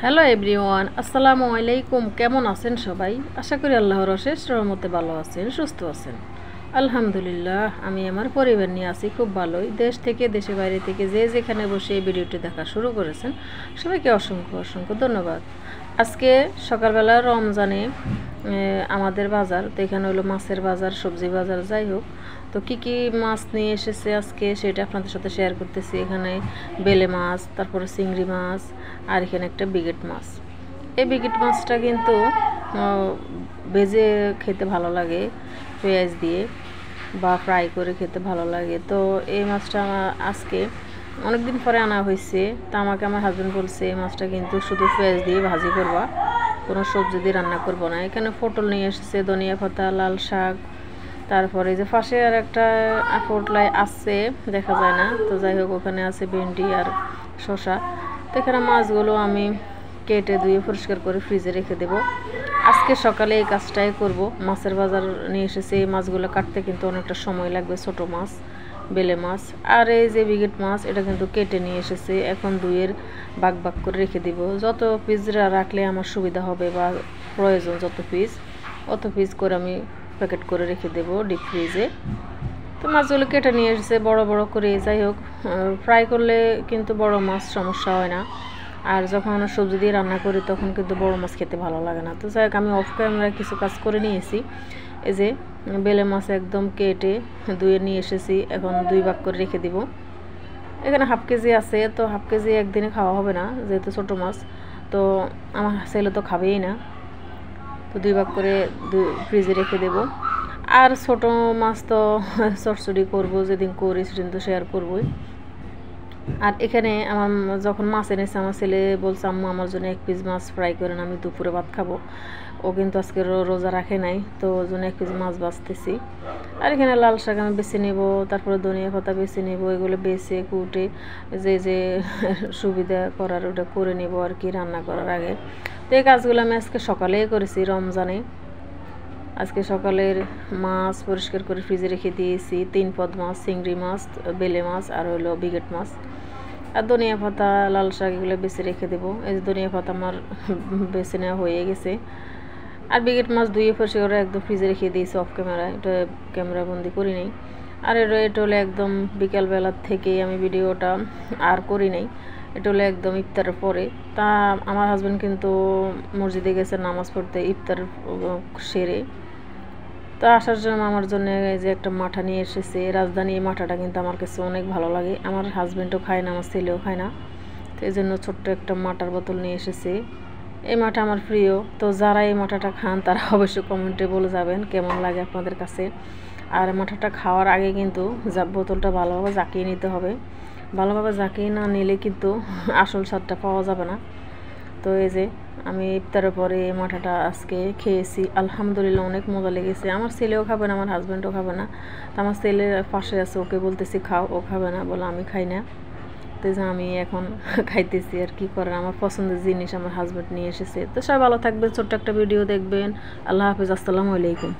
Hello everyone, আসসালামু আলাইকুম। কেমন আছেন সবাই? আশা করি আল্লাহর অশেষ রহমতে ভালো আছেন, সুস্থ আছেন। আলহামদুলিল্লাহ, আমি আমার পরিবার নিয়ে আছি খুব ভালোই। দেশ থেকে, দেশে বাইরে থেকে যে যেখানে বসে এই ভিডিওটি দেখা শুরু করেছেন সবাইকে অসংখ্য অসংখ্য ধন্যবাদ। আজকে সকালবেলা রমজানে আমাদের বাজার তো এখানে হলো মাছের বাজার, সবজি বাজার, যাই হোক। তো কী মাছ নিয়ে এসেছে আজকে সেটা আপনাদের সাথে শেয়ার করতেছি। এখানে বেলে মাছ, তারপরে চিংড়ি মাছ, আর এখানে একটা বিগেট মাছ। এই বিগেট মাছটা কিন্তু ভেজে খেতে ভালো লাগে, পেঁয়াজ দিয়ে, বা ফ্রাই করে খেতে ভালো লাগে। তো এই মাছটা আজকে অনেক দিন পরে আনা হয়েছে। তা আমাকে আমার হাজব্যান্ড বলছে এই মাছটা কিন্তু শুধু পেঁয়াজ দিয়ে ভাজি করবা, কোনো সবজি দিয়ে রান্না করবো না। এখানে পটল নিয়ে এসেছে, ধনিয়া পাতা, লাল শাক, তারপরে যে পাশে আর একটা পটলাই আছে, দেখা যায় না। তো যাই হোক, ওখানে আছে ভেন্ডি আর শসা। তো এখানে মাছগুলো আমি কেটে ধুয়ে পরিষ্কার করে ফ্রিজে রেখে দেব। আজকে সকালে এই কাজটাই করব। মাছের বাজার নিয়ে এসেছে, এই মাছগুলো কাটতে কিন্তু অনেকটা সময় লাগবে। ছোট মাছ, বেলে মাছ, আর এই যে বিগেট মাছ, এটা কিন্তু কেটে নিয়ে এসেছে। এখন দুইয়ের ভাগ ভাগ করে রেখে দিব। যত পিস রাখলে আমার সুবিধা হবে বা প্রয়োজন যত পিস, অত পিস করে আমি প্যাকেট করে রেখে দেব ডিপ ফ্রিজে। তো মাছগুলো কেটে নিয়ে এসেছে বড় বড় করে। যাই হোক, ফ্রাই করলে কিন্তু বড় মাছ সমস্যা হয় না, আর যখন সবজি দিয়ে রান্না করি তখন কিন্তু বড় মাছ খেতে ভালো লাগে না। তো যাই হোক, আমি অফ ক্যামেরায় কিছু কাজ করে নিয়েছি। এই যে বেলে মাছ একদম কেটে ধুয়ে নিয়ে এসেছি, এখন দুই ভাগ করে রেখে দিব। এখানে হাফ কেজি আছে, তো হাফ কেজি একদিনে খাওয়া হবে না, যেহেতু ছোটো মাছ। তো আমার ছেলে তো খাবেই না, তো দুই ভাগ করে ফ্রিজে রেখে দেব। আর ছোট মাছ তো চটচড়ি করবো, যেদিন করি সেদিন তো শেয়ার করবোই। আর এখানে আমার যখন মাছ এনেছে, আমার ছেলে বলছে আম্মু আমার জন্য এক পিস মাছ ফ্রাই করেন, আমি দুপুরে ভাত খাবো। ও কিন্তু আজকে রোজা রাখে নাই, তো ওর জন্য এক পিস মাছ বাছতেছি। আর এখানে লাল শাক আমি বেছে নেব, তারপরে ধনিয়া পাতা বেছে নেব। এগুলো বেছে কুটে যে যে সুবিধা করার ওটা করে নেব আর কি, রান্না করার আগে। তো এই কাজগুলো আমি আজকে সকালেই করেছি রমজানে। আজকে সকালের মাছ পরিষ্কার করে ফ্রিজে রেখে দিয়েছি। 3 পদ মাছ, চিংড়ি মাছ, বেলে মাছ, আর হলো বিগেট মাছ, আর ধনিয়া পাতা, লাল শাক, এগুলো বেছে রেখে দেবো। এই যে ধনিয়া পাতা আমার বেছে নেওয়া হয়ে গেছে। আর বিগেট মাছ ধুয়ে পরিষ্কার করে একদম ফ্রিজে রেখে দিয়েছি অফ ক্যামেরায়, এটা ক্যামেরা বন্দি করি নাই। আর এটা হলো একদম বিকালবেলার থেকেই আমি ভিডিওটা আর করি নাই। এটা হলো একদম ইফতারের পরে। তা আমার হাজব্যান্ড কিন্তু মসজিদে গেছে নামাজ পড়তে, ইফতার সেরে। তো আসার জন্য আমার জন্য এই যে একটা মাঠা নিয়ে এসেছে, রাজধানী। এই মাঠাটা কিন্তু আমার কাছে অনেক ভালো লাগে। আমার হাজব্যান্ডও খায় না, আমার ছেলেও খায় না, তো এই জন্য ছোট্ট একটা মাঠার বোতল নিয়ে এসেছে। এই মাঠা আমার প্রিয়। তো যারা এই মাঠাটা খান তারা অবশ্যই কমেন্টে বলে যাবেন কেমন লাগে আপনাদের কাছে। আর মাঠাটা খাওয়ার আগে কিন্তু বোতলটা ভালোভাবে জাকিয়ে নিতে হবে। ভালোভাবে জাকিয়ে না নিলে কিন্তু আসল স্বাদটা পাওয়া যাবে না। তো এই যে আমি ইফতারের পরে এই মাঠাটা আজকে খেয়েছি, আলহামদুলিল্লাহ অনেক মজা লেগেছে। আমার ছেলেও খাবে না, আমার হাজব্যান্ডও খাবে না। তো আমার ছেলের পাশে আছে, ওকে বলতেছি খাও, ও খাবে না, বলে আমি খাই না। তো যে আমি এখন খাইতেছি, আর কি করার, আমার পছন্দের জিনিস আমার হাজব্যান্ড নিয়ে এসেছে। তো সবাই ভালো থাকবেন, ছোট্ট একটা ভিডিও দেখবেন। আল্লাহ হাফিজ, আসসালামু আলাইকুম।